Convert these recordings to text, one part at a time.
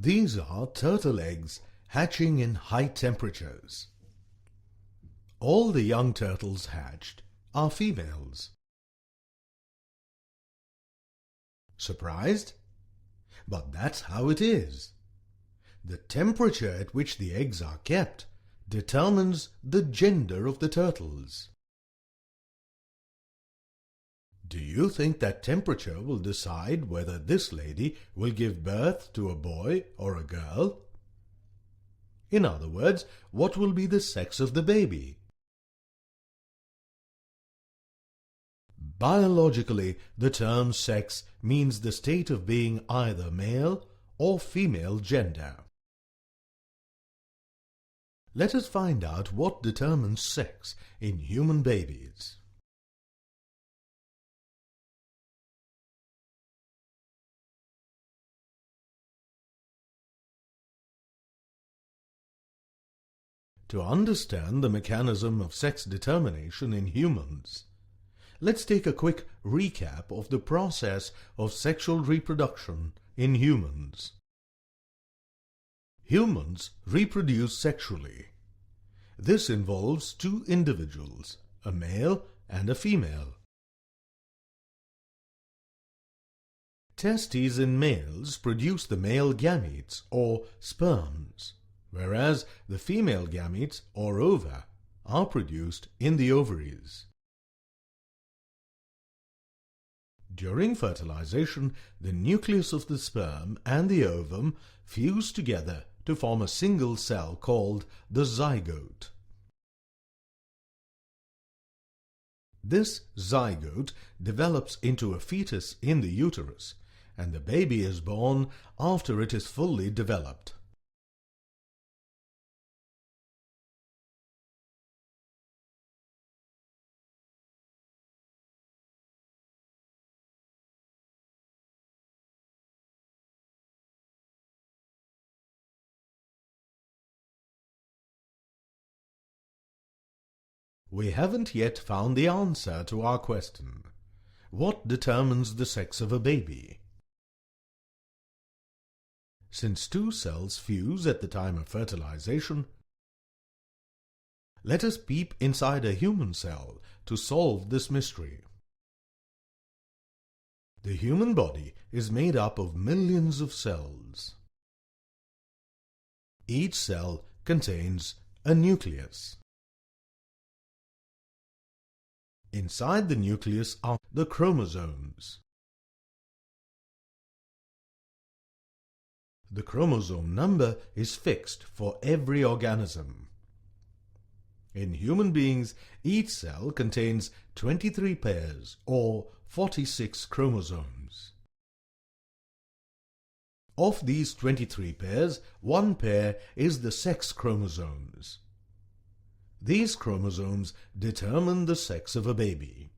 These are turtle eggs hatching in high temperatures. All the young turtles hatched are females. Surprised? But that's how it is. The temperature at which the eggs are kept determines the gender of the turtles. Do you think that temperature will decide whether this lady will give birth to a boy or a girl? In other words, what will be the sex of the baby? Biologically, the term sex means the state of being either male or female gender. Let us find out what determines sex in human babies. To understand the mechanism of sex determination in humans, let's take a quick recap of the process of sexual reproduction in humans. Humans reproduce sexually. This involves two individuals, a male and a female. Testes in males produce the male gametes or sperms, whereas the female gametes or ova are produced in the ovaries. During fertilization, the nucleus of the sperm and the ovum fuse together to form a single cell called the zygote. This zygote develops into a fetus in the uterus, and the baby is born after it is fully developed. We haven't yet found the answer to our question. What determines the sex of a baby? Since two cells fuse at the time of fertilization, let us peep inside a human cell to solve this mystery. The human body is made up of millions of cells. Each cell contains a nucleus. Inside the nucleus are the chromosomes. The chromosome number is fixed for every organism. In human beings, each cell contains 23 pairs or 46 chromosomes. Of these 23 pairs, one pair is the sex chromosomes. These chromosomes determine the sex of a baby.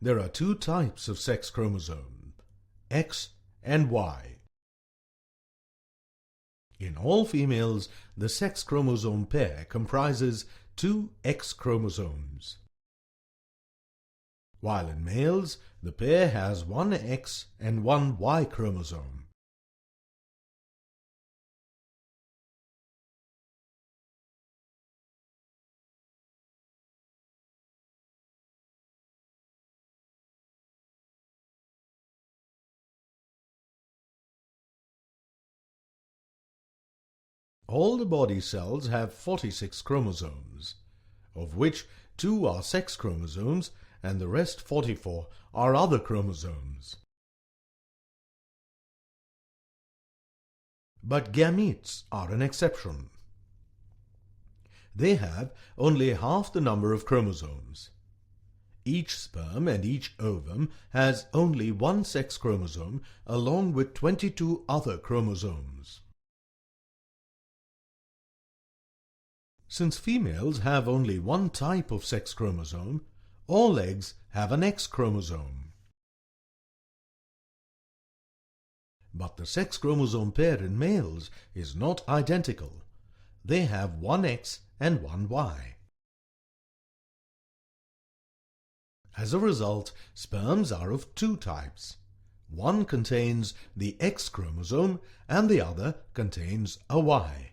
There are two types of sex chromosomes, X and Y. In all females, the sex chromosome pair comprises two X chromosomes, while in males, the pair has one X and one Y chromosome. All the body cells have 46 chromosomes, of which 2 are sex chromosomes and the rest 44 are other chromosomes. But gametes are an exception. They have only half the number of chromosomes. Each sperm and each ovum has only one sex chromosome along with 22 other chromosomes. Since females have only one type of sex chromosome, all eggs have an X chromosome. But the sex chromosome pair in males is not identical. They have one X and one Y. As a result, sperms are of two types. One contains the X chromosome and the other contains a Y.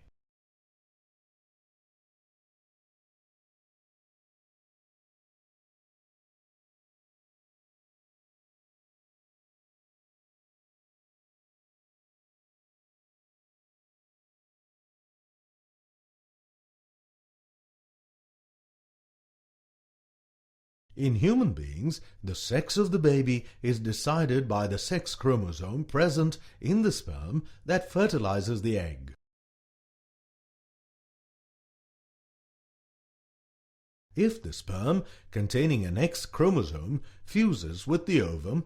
In human beings, the sex of the baby is decided by the sex chromosome present in the sperm that fertilizes the egg. If the sperm containing an X chromosome fuses with the ovum,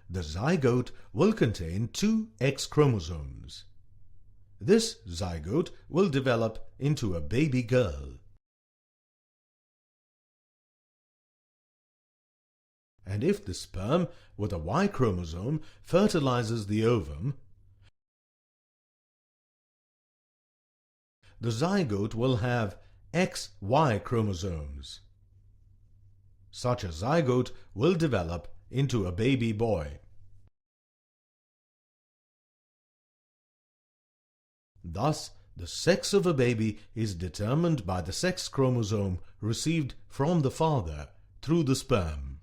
the zygote will contain two X chromosomes. This zygote will develop into a baby girl. And if the sperm with a Y chromosome fertilizes the ovum, the zygote will have XY chromosomes. Such a zygote will develop into a baby boy. Thus, the sex of a baby is determined by the sex chromosome received from the father through the sperm.